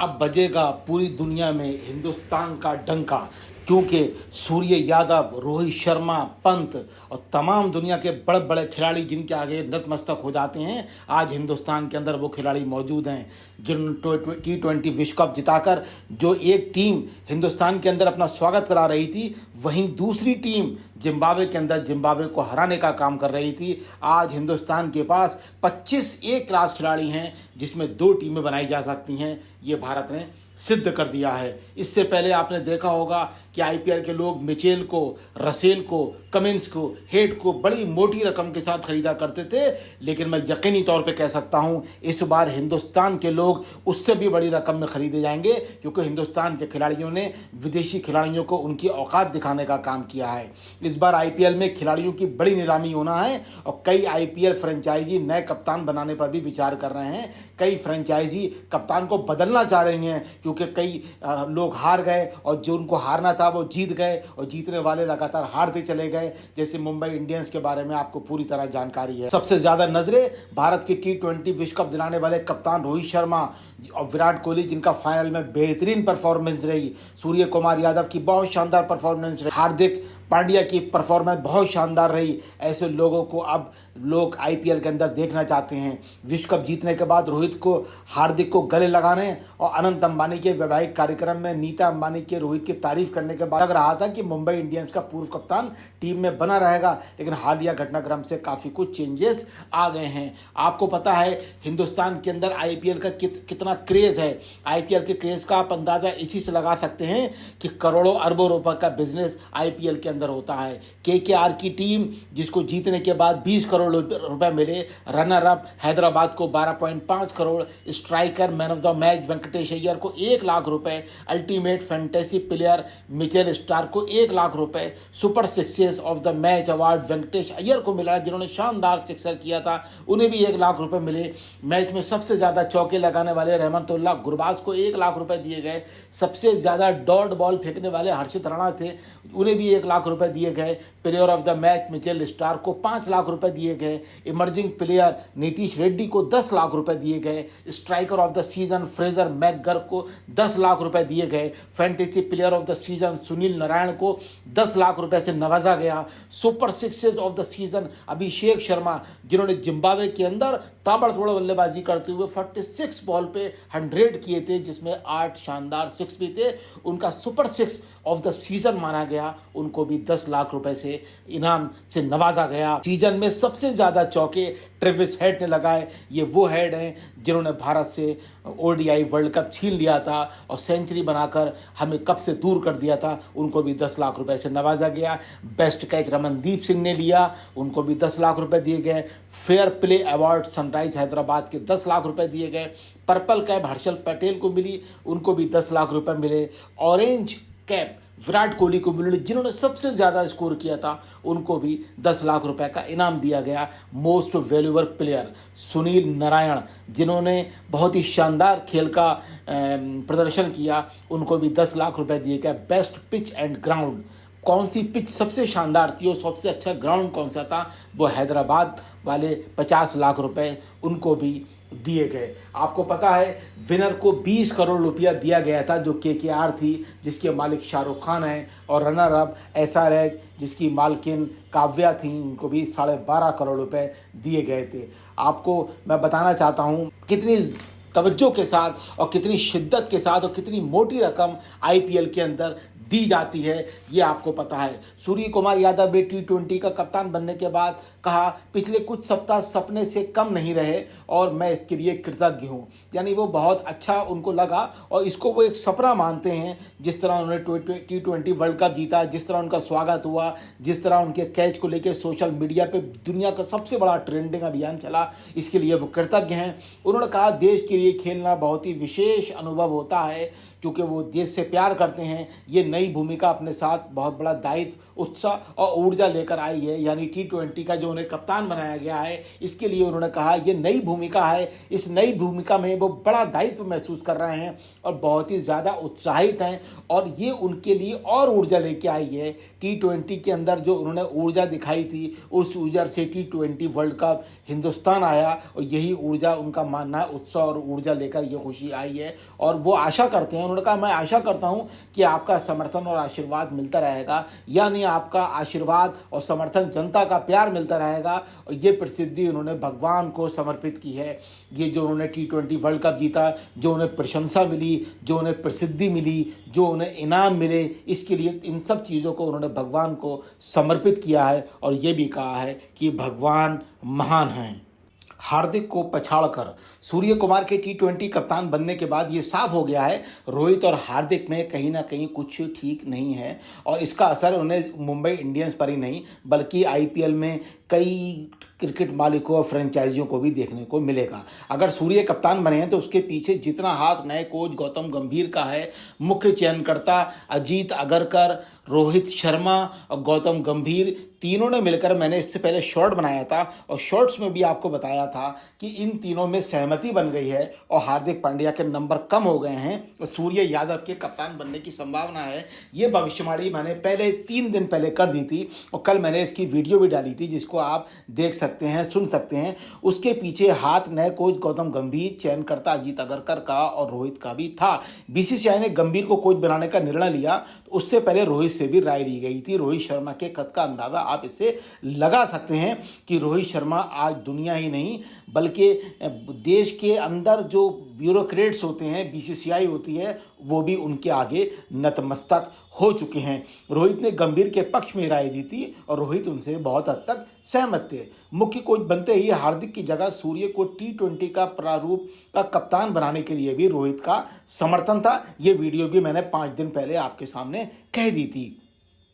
अब बजेगा पूरी दुनिया में हिंदुस्तान का डंका, क्योंकि सूर्य यादव, रोहित शर्मा, पंत और तमाम दुनिया के बड़े बड़े खिलाड़ी जिनके आगे नतमस्तक हो जाते हैं, आज हिंदुस्तान के अंदर वो खिलाड़ी मौजूद हैं जिन T20 विश्व कप जिताकर जो एक टीम हिंदुस्तान के अंदर अपना स्वागत करा रही थी, वहीं दूसरी टीम जिम्बाब्वे के अंदर जिम्बाब्वे को हराने का काम कर रही थी। आज हिंदुस्तान के पास 25 एक क्लास खिलाड़ी हैं जिसमें 2 टीमें बनाई जा सकती हैं। ये भारत ने सिद्ध कर दिया है। इससे पहले आपने देखा होगा कि आईपीएल के लोग मिचेल को, रसेल को, कमिंस को, हेड को बड़ी मोटी रकम के साथ खरीदा करते थे, लेकिन मैं यकीनी तौर पे कह सकता हूं इस बार हिंदुस्तान के लोग उससे भी बड़ी रकम में खरीदे जाएंगे, क्योंकि हिंदुस्तान के खिलाड़ियों ने विदेशी खिलाड़ियों को उनकी औकात दिखाने का काम किया है। इस बार आईपीएल में खिलाड़ियों की बड़ी नीलामी होना है और कई आईपीएल फ्रेंचाइजी नए कप्तान बनाने पर भी विचार कर रहे हैं। कई फ्रेंचाइजी कप्तान को बदलना चाह रही हैं, क्योंकि कई लोग हार गए और जो उनको हारना था वो जीत गए और जीतने वाले लगातार हारते चले गए। जैसे मुंबई इंडियंस के बारे में आपको पूरी तरह जानकारी है। सबसे ज्यादा नजरें भारत की T20 विश्व कप दिलाने वाले कप्तान रोहित शर्मा और विराट कोहली, जिनका फाइनल में बेहतरीन परफॉर्मेंस रही, सूर्य कुमार यादव की बहुत शानदार परफॉर्मेंस रही, हार्दिक पांड्या की परफॉर्मेंस बहुत शानदार रही। ऐसे लोगों को अब लोग आईपीएल के अंदर देखना चाहते हैं। विश्व कप जीतने के बाद रोहित को, हार्दिक को गले लगाने और अनंत अंबानी के वैवाहिक कार्यक्रम में नीता अंबानी के रोहित की तारीफ करने के बाद लग रहा था कि मुंबई इंडियंस का पूर्व कप्तान टीम में बना रहेगा, लेकिन हालिया घटनाक्रम से काफ़ी कुछ चेंजेस आ गए हैं। आपको पता है हिंदुस्तान के अंदर आईपीएल का कितना क्रेज़ है। आईपीएल के क्रेज़ का आप अंदाज़ा इसी से लगा सकते हैं कि करोड़ों अरबों रुपए का बिजनेस आईपीएल के अंदर होता है। केकेआर की टीम, जिसको जीतने के बाद 20 करोड़ रुपए मिले, रनर अप हैदराबाद को 12.5 crore, striker man of the match Venkatesh Iyer को 1 लाख रुपए, ultimate fantasy player Mitchell Starc को 1 लाख रुपए, super sixes of the match award Venkatesh Iyer को मिला, जिन्होंने शानदार सिक्सर किया था, उन्हें भी 1 लाख रुपए मिले। मैच में सबसे ज्यादा चौके लगाने वाले रहमतुल्लाह गुरबाज को 1 लाख रुपए दिए गए। सबसे ज्यादा डॉट बॉल फेंकने वाले हर्षित राणा थे, उन्हें भी 1 लाख रुपए दिए गए। Player of the match Mitchell Starc को 5 लाख रुपए दिए गए। इमर्जिंग प्लेयर नीतीश रेड्डी को 10 लाख रुपए दिए गए। Striker of the season Fraser McGurk को 10 लाख रुपए दिए गए। Fantasy player of the season Sunil Narine को 10 लाख रुपए से नवाजा गया। Super sixes of the season Abhishek Sharma, जिन्होंने जिम्बाब्वे के अंदर ताबड़तोड़ बल्लेबाजी करते हुए 46 बॉल पे 100 किए थे, जिसमें 8 शानदार 6 भी थे, उनका सुपर 6 ऑफ द सीजन माना गया। उनको भी 10 लाख रुपए से इनाम से नवाजा गया। सीजन में सबसे ज्यादा चौके ट्रेविस हेड ने लगाए। ये वो हेड हैं जिन्होंने भारत से ओडीआई वर्ल्ड कप छीन लिया था और सेंचुरी बनाकर हमें कप से दूर कर दिया था। उनको भी 10 लाख रुपए से नवाजा गया। बेस्ट कैच रमनदीप सिंह ने लिया, उनको भी 10 लाख रुपए दिए गए। Fair play award sunrise Hyderabad के 10 लाख रुपए दिए गए। पर्पल कैप हर्षल पटेल को मिली, उनको भी 10 लाख रुपए मिले। ऑरेंज कैप विराट कोहली को मिले, जिन्होंने सबसे ज्यादा स्कोर किया था, उनको भी 10 लाख रुपए का इनाम दिया गया। Most valuable player Sunil Narayan, जिन्होंने बहुत ही शानदार खेल का प्रदर्शन किया, उनको भी 10 लाख रुपए दिए गए। बेस्ट पिच एंड ग्राउंड, कौन सी पिच सबसे शानदार थी और सबसे अच्छा ग्राउंड कौन सा था, वो हैदराबाद वाले 50 लाख रुपए उनको भी दिए गए। आपको पता है विनर को 20 करोड़ रुपया दिया गया था, जो केकेआर थी, जिसके मालिक शाहरुख खान हैं, और रनर अप एसआरएच, जिसकी मालकिन काव्या थी, उनको भी 12.5 करोड़ रुपए दिए गए थे। आपको मैं बताना चाहता हूँ कितनी तवज्जो के साथ और कितनी शिद्दत के साथ और कितनी मोटी रकम आईपीएल के अंदर दी जाती है, ये आपको पता है। सूर्य कुमार यादव ने T20 का कप्तान बनने के बाद कहा, पिछले कुछ सप्ताह सपने से कम नहीं रहे और मैं इसके लिए कृतज्ञ हूँ। यानी वो बहुत अच्छा उनको लगा और इसको वो एक सपना मानते हैं। जिस तरह उन्होंने T20 वर्ल्ड कप जीता, जिस तरह उनका स्वागत हुआ, जिस तरह उनके कैच को लेकर सोशल मीडिया पे दुनिया का सबसे बड़ा ट्रेंडिंग अभियान चला, इसके लिए वो कृतज्ञ हैं। उन्होंने कहा, देश के लिए खेलना बहुत ही विशेष अनुभव होता है, क्योंकि वो देश से प्यार करते हैं। ये नई भूमिका अपने साथ बहुत बड़ा दायित्व, उत्साह और ऊर्जा लेकर आई है। यानी T20 का जो उन्हें कप्तान बनाया गया है, इसके लिए उन्होंने कहा ये नई भूमिका है। इस नई भूमिका में वो बड़ा दायित्व महसूस कर रहे हैं और बहुत ही ज़्यादा उत्साहित हैं, और ये उनके लिए और ऊर्जा लेके आई है। T20 के अंदर जो उन्होंने ऊर्जा दिखाई थी, उस ऊर्जा से T20 वर्ल्ड कप हिंदुस्तान आया, और यही ऊर्जा उनका मानना है, उत्साह और ऊर्जा लेकर ये खुशी आई है। और वो आशा करते हैं, उन्होंने कहा मैं आशा करता हूँ कि आपका समर्थन और आशीर्वाद मिलता रहेगा, यानी आपका आशीर्वाद और समर्थन, जनता का प्यार मिलता रहेगा। और ये प्रसिद्धि उन्होंने भगवान को समर्पित की है। ये जो उन्होंने T20 वर्ल्ड कप जीता, जो उन्हें प्रशंसा मिली, जो उन्हें प्रसिद्धि मिली, जो उन्हें इनाम मिले, इसके लिए इन सब चीज़ों को उन्होंने भगवान को समर्पित किया है, और ये भी कहा है कि भगवान महान हैं। हार्दिक को पछाड़कर सूर्य कुमार के T20 कप्तान बनने के बाद ये साफ हो गया है, रोहित और हार्दिक में कहीं ना कहीं कुछ ठीक नहीं है, और इसका असर उन्हें मुंबई इंडियंस पर ही नहीं बल्कि IPL में कई क्रिकेट मालिकों और फ्रेंचाइजियों को भी देखने को मिलेगा। अगर सूर्य कप्तान बने हैं तो उसके पीछे जितना हाथ नए कोच गौतम गंभीर का है, मुख्य चयनकर्ता अजीत अगरकर, रोहित शर्मा और गौतम गंभीर, तीनों ने मिलकर, मैंने इससे पहले शॉर्ट बनाया था और शॉर्ट्स में भी आपको बताया था कि इन तीनों में सहमति बन गई है और हार्दिक पांड्या के नंबर कम हो गए हैं और सूर्य यादव के कप्तान बनने की संभावना है। ये भविष्यवाणी मैंने पहले 3 दिन पहले कर दी थी, और कल मैंने इसकी वीडियो भी डाली थी, जिसको आप देख सकते हैं, सुन सकते हैं। उसके पीछे हाथ नए कोच गौतम गंभीर, चयनकर्ता अजीत अगरकर का और रोहित का भी था। BCCI ने गंभीर को कोच बनाने का निर्णय लिया, तो उससे पहले रोहित से भी राय ली गई थी। रोहित शर्मा के कद का अंदाजा आप इससे लगा सकते हैं कि रोहित शर्मा आज दुनिया ही नहीं बल्कि देश के अंदर जो ब्यूरोक्रेट्स होते हैं, BCCI होती है, वो भी उनके आगे नतमस्तक हो चुके हैं। रोहित ने गंभीर के पक्ष में राय दी थी और रोहित उनसे बहुत हद तक सहमत थे। मुख्य कोच बनते ही हार्दिक की जगह सूर्य को T20 का प्रारूप का कप्तान बनाने के लिए भी रोहित का समर्थन था। ये वीडियो भी मैंने 5 दिन पहले आपके सामने कह दी थी।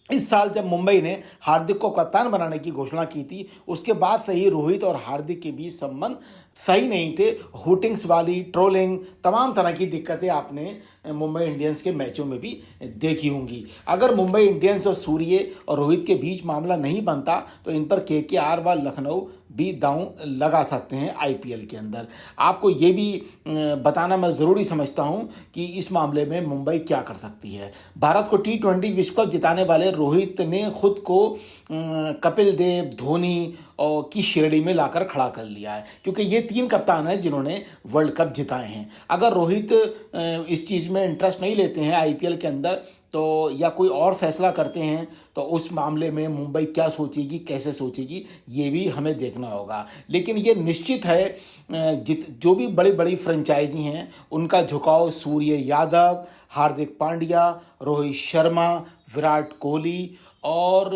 इस साल जब मुंबई ने हार्दिक को कप्तान बनाने की घोषणा की थी, उसके बाद से ही रोहित और हार्दिक के बीच संबंध सही नहीं थे। हुटिंग्स वाली, ट्रोलिंग, तमाम तरह की दिक्कतें आपने मुंबई इंडियंस के मैचों में भी देखी होंगी। अगर मुंबई इंडियंस और सूर्य और रोहित के बीच मामला नहीं बनता तो इन पर KKR व लखनऊ भी दांव लगा सकते हैं IPL के अंदर। आपको ये भी बताना मैं ज़रूरी समझता हूं कि इस मामले में मुंबई क्या कर सकती है। भारत को T20 विश्व कप जिताने वाले रोहित ने खुद को कपिल देव, धोनी और की श्रेणी में लाकर खड़ा कर लिया है, क्योंकि ये 3 कप्तान हैं जिन्होंने वर्ल्ड कप जिताए हैं। अगर रोहित इस चीज़ में इंटरेस्ट नहीं लेते हैं IPL के अंदर, तो या कोई और फैसला करते हैं, तो उस मामले में मुंबई क्या सोचेगी, कैसे सोचेगी, ये भी हमें देखना होगा। लेकिन ये निश्चित है जो भी बड़ी बड़ी फ्रेंचाइजी हैं उनका झुकाव सूर्य यादव, हार्दिक पांड्या, रोहित शर्मा, विराट कोहली और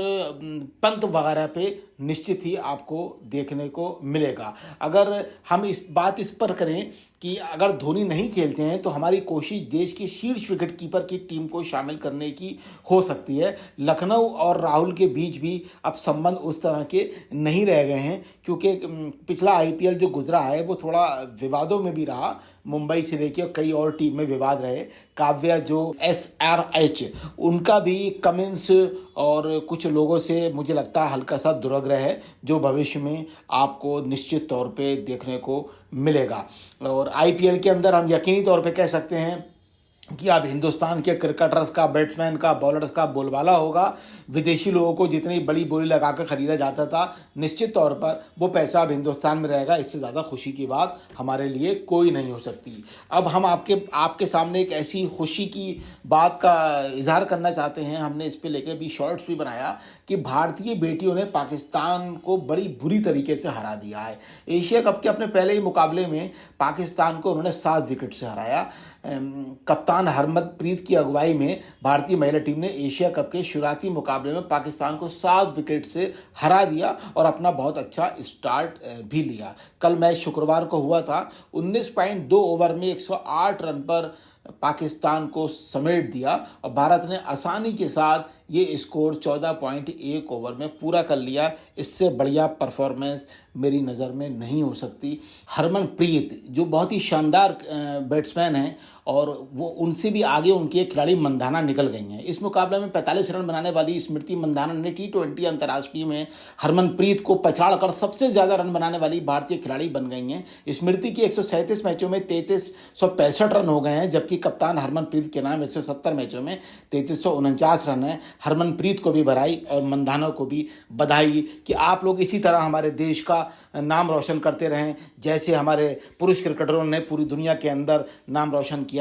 पंत वगैरह पे निश्चित ही आपको देखने को मिलेगा। अगर हम इस पर करें कि अगर धोनी नहीं खेलते हैं तो हमारी कोशिश देश के शीर्ष विकेट कीपर की टीम को शामिल करने की हो सकती है। लखनऊ और राहुल के बीच भी अब संबंध उस तरह के नहीं रह गए हैं, क्योंकि पिछला IPL जो गुजरा है वो थोड़ा विवादों में भी रहा। मुंबई से लेकर कई और टीम में विवाद रहे। काव्या जो SRH, उनका भी कमिंस और कुछ लोगों से मुझे लगता है हल्का सा दुराग्रह है, जो भविष्य में आपको निश्चित तौर पे देखने को मिलेगा। और IPL के अंदर हम यकीनी तौर पे कह सकते हैं कि अब हिंदुस्तान के क्रिकेटर्स का, बैट्समैन का, बॉलर्स का बोलबाला होगा। विदेशी लोगों को जितनी बड़ी बोली लगाकर ख़रीदा जाता था, निश्चित तौर पर वो पैसा अब हिंदुस्तान में रहेगा। इससे ज़्यादा खुशी की बात हमारे लिए कोई नहीं हो सकती। अब हम आपके सामने एक ऐसी खुशी की बात का इजहार करना चाहते हैं, हमने इस पर लेकर भी शॉर्ट्स भी बनाया कि भारतीय बेटियों ने पाकिस्तान को बड़ी बुरी तरीके से हरा दिया है। एशिया कप के अपने पहले ही मुकाबले में पाकिस्तान को उन्होंने 7 विकेट से हराया। कप्तान हरमनप्रीत की अगुवाई में भारतीय महिला टीम ने एशिया कप के शुरुआती मुकाबले में पाकिस्तान को 7 विकेट से हरा दिया और अपना बहुत अच्छा स्टार्ट भी लिया। कल मैच शुक्रवार को हुआ था। 19.2 ओवर में 108 रन पर पाकिस्तान को समेट दिया और भारत ने आसानी के साथ ये स्कोर 14.1 ओवर में पूरा कर लिया। इससे बढ़िया परफॉर्मेंस मेरी नज़र में नहीं हो सकती। हरमनप्रीत जो बहुत ही शानदार बैट्समैन हैं और वो उनसे भी आगे उनकी एक खिलाड़ी मंदाना निकल गई हैं। इस मुकाबले में 45 रन बनाने वाली स्मृति मंदाना ने T20 अंतर्राष्ट्रीय में हरमनप्रीत को पछाड़कर सबसे ज़्यादा रन बनाने वाली भारतीय खिलाड़ी बन गई हैं। स्मृति की 137 मैचों में 3365 रन हो गए हैं, जबकि कप्तान हरमनप्रीत के नाम 170 मैचों में 3349 रन है। हरमनप्रीत को भी बधाई और मंदाना को भी बधाई कि आप लोग इसी तरह हमारे देश का नाम रोशन करते रहें, जैसे हमारे पुरुष क्रिकेटरों ने पूरी दुनिया के अंदर नाम रोशन किया।